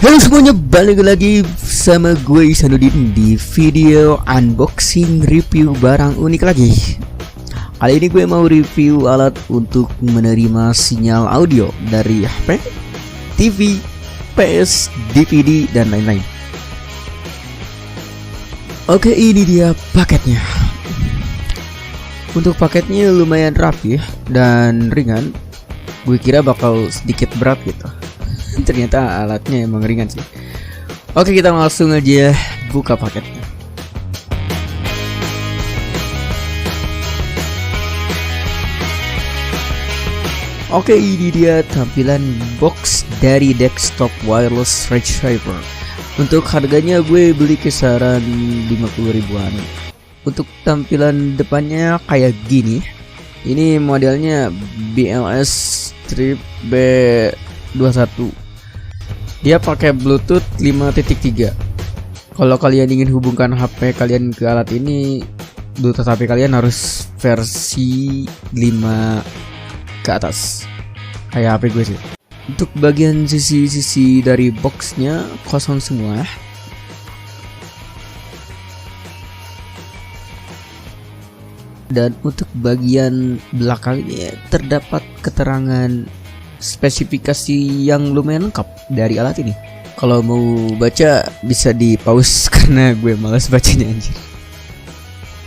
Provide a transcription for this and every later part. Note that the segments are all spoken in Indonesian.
Halo semuanya, balik lagi sama gue Isanudin di video unboxing review barang unik lagi. Kali ini gue mau review alat untuk menerima sinyal audio dari HP, TV, PS, DVD, dan lain-lain. Oke, ini dia paketnya. Untuk paketnya lumayan rapi dan ringan. Gue kira bakal sedikit berat gitu. Ternyata alatnya emang ringan sih. Oke, kita langsung aja buka paketnya. Oke, ini dia tampilan box dari desktop wireless receiver. Untuk harganya gue beli kisaran 50 ribuan. Untuk tampilan depannya kayak gini. Ini modelnya BLS Strip B21. Dia pakai Bluetooth 5.3. Kalau kalian ingin hubungkan HP kalian ke alat ini, Bluetooth HP kalian harus versi 5 ke atas. Kayak HP gue sih. Untuk bagian sisi-sisi dari boxnya kosong semua. Dan untuk bagian belakangnya terdapat keterangan spesifikasi yang lumayan lengkap dari alat ini. Kalau mau baca bisa di pause karena gue malas bacanya anjir.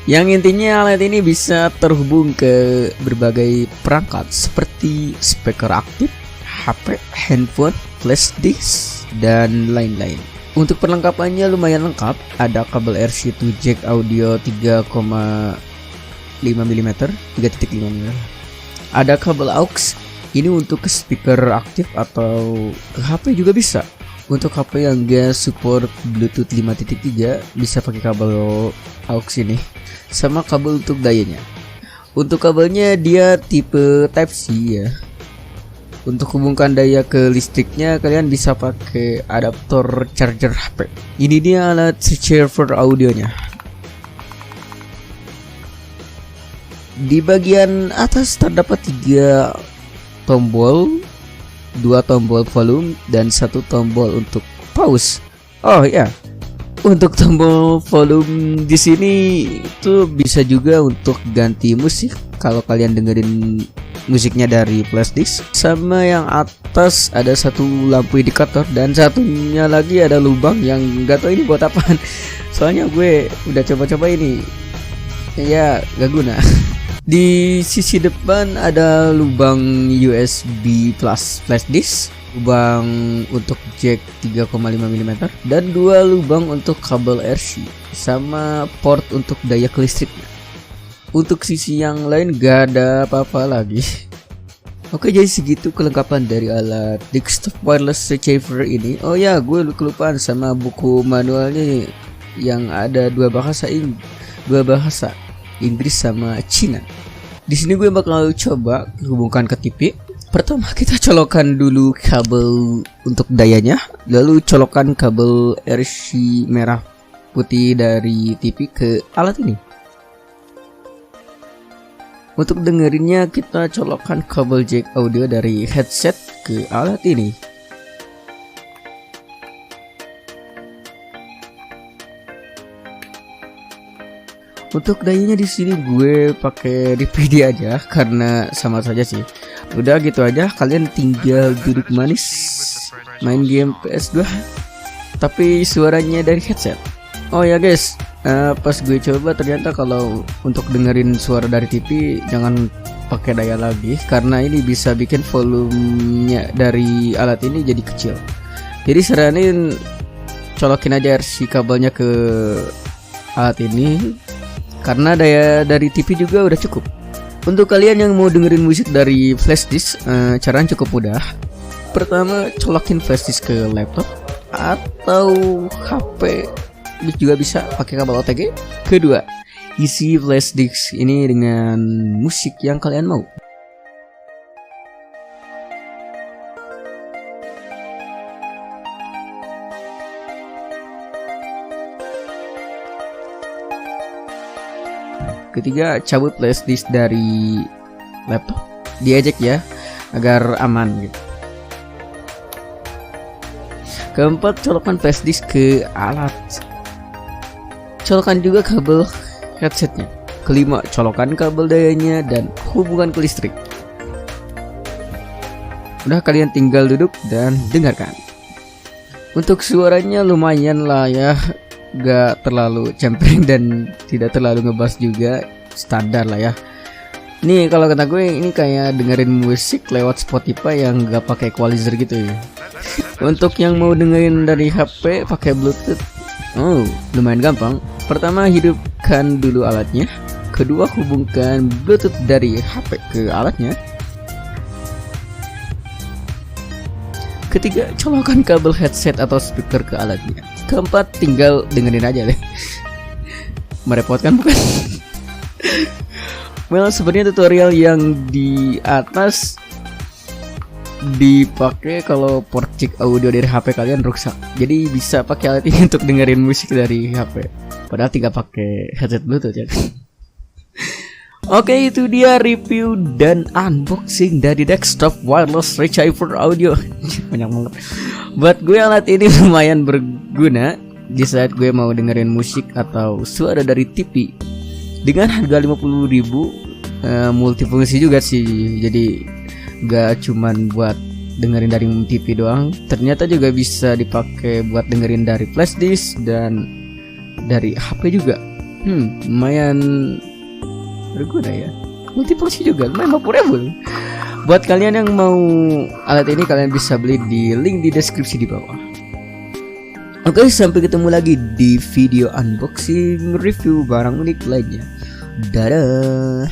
Yang intinya alat ini bisa terhubung ke berbagai perangkat seperti speaker aktif, HP, handphone, flash disk, dan lain-lain. Untuk perlengkapannya lumayan lengkap. Ada kabel RC2 jack audio 3,5 mm, 3.5 mm. Ada kabel aux. Ini untuk ke speaker aktif atau ke HP juga bisa. Untuk HP yang gak support Bluetooth 5.3 bisa pakai kabel aux ini. Sama kabel untuk dayanya. Untuk kabelnya dia tipe Type C ya. Untuk hubungkan daya ke listriknya kalian bisa pakai adaptor charger HP. Ini dia alat receiver audionya. Di bagian atas terdapat 3 tombol, 2 tombol volume dan 1 tombol untuk pause. Oh ya, untuk tombol volume di sini itu bisa juga untuk ganti musik kalau kalian dengerin musiknya dari flash disk. Sama yang atas ada 1 lampu indikator dan satunya lagi ada lubang yang nggak tahu ini buat apaan. Soalnya gue udah coba-coba ini, ya gak guna. Di sisi depan ada lubang USB plus flash disk, lubang untuk jack 3,5 mm, dan 2 lubang untuk kabel RC, sama port untuk daya ke listriknya. Untuk sisi yang lain gak ada apa-apa lagi. Oke, jadi segitu kelengkapan dari alat desktop wireless receiver ini. Oh ya, gue kelupaan sama buku manualnya yang ada 2 bahasa Inggris sama Cina. Di sini gue bakal coba hubungkan ke TV. Pertama kita colokkan dulu kabel untuk dayanya, lalu colokkan kabel RC merah putih dari TV ke alat ini. Untuk dengerinnya kita colokkan kabel jack audio dari headset ke alat ini. Untuk dayanya di sini gue pakai DVD aja karena sama saja sih. Udah gitu aja, kalian tinggal duduk manis main game PS2 tapi suaranya dari headset. Oh ya guys, pas gue coba ternyata kalau untuk dengerin suara dari TV jangan pakai daya lagi karena ini bisa bikin volumenya dari alat ini jadi kecil. Jadi saranin colokin aja RC kabelnya ke alat ini karena daya dari TV juga udah cukup. Untuk kalian yang mau dengerin musik dari flash disk, caranya cukup mudah. Pertama, colokin flash disk ke laptop atau HP juga bisa pakai kabel OTG. Kedua, isi flash disk ini dengan musik yang kalian mau. Ketiga, cabut flash disk dari laptop, diejek ya agar aman gitu. Keempat, colokan flash disk ke alat. Colokan juga kabel headsetnya. Kelima, colokan kabel dayanya dan hubungan ke listrik. Udah, kalian tinggal duduk dan dengarkan. Untuk suaranya lumayan lah ya, gak terlalu cempreng dan tidak terlalu ngebas juga, standar lah ya. Nih kalau kata gue ini kayak dengerin musik lewat Spotify yang gak pakai equalizer gitu ya. Untuk yang mau dengerin dari HP pakai Bluetooth, lumayan gampang. Pertama, hidupkan dulu alatnya. Kedua, hubungkan Bluetooth dari HP ke alatnya. Ketiga, colokan kabel headset atau speaker ke alatnya. Keempat, tinggal dengerin aja deh. Merepotkan bukan? Well, sebenarnya tutorial yang di atas dipakai kalau port jack audio dari HP kalian rusak. Jadi bisa pakai alat ini untuk dengerin musik dari HP. Padahal tinggal pakai headset Bluetooth ya. Oke, itu dia review dan unboxing dari desktop wireless receiver audio. Banyak banget. Buat gue alat ini lumayan berguna di saat gue mau dengerin musik atau suara dari TV. Dengan harga 50.000, multifungsi juga sih. Jadi gak cuman buat dengerin dari TV doang, ternyata juga bisa dipakai buat dengerin dari flash disk dan dari HP juga. Lumayan berguna ya. Multifungsi juga, lumayan 50.000. Buat kalian yang mau alat ini, kalian bisa beli di link di deskripsi di bawah. Oke, sampai ketemu lagi di video unboxing review barang unik lainnya. Dadah.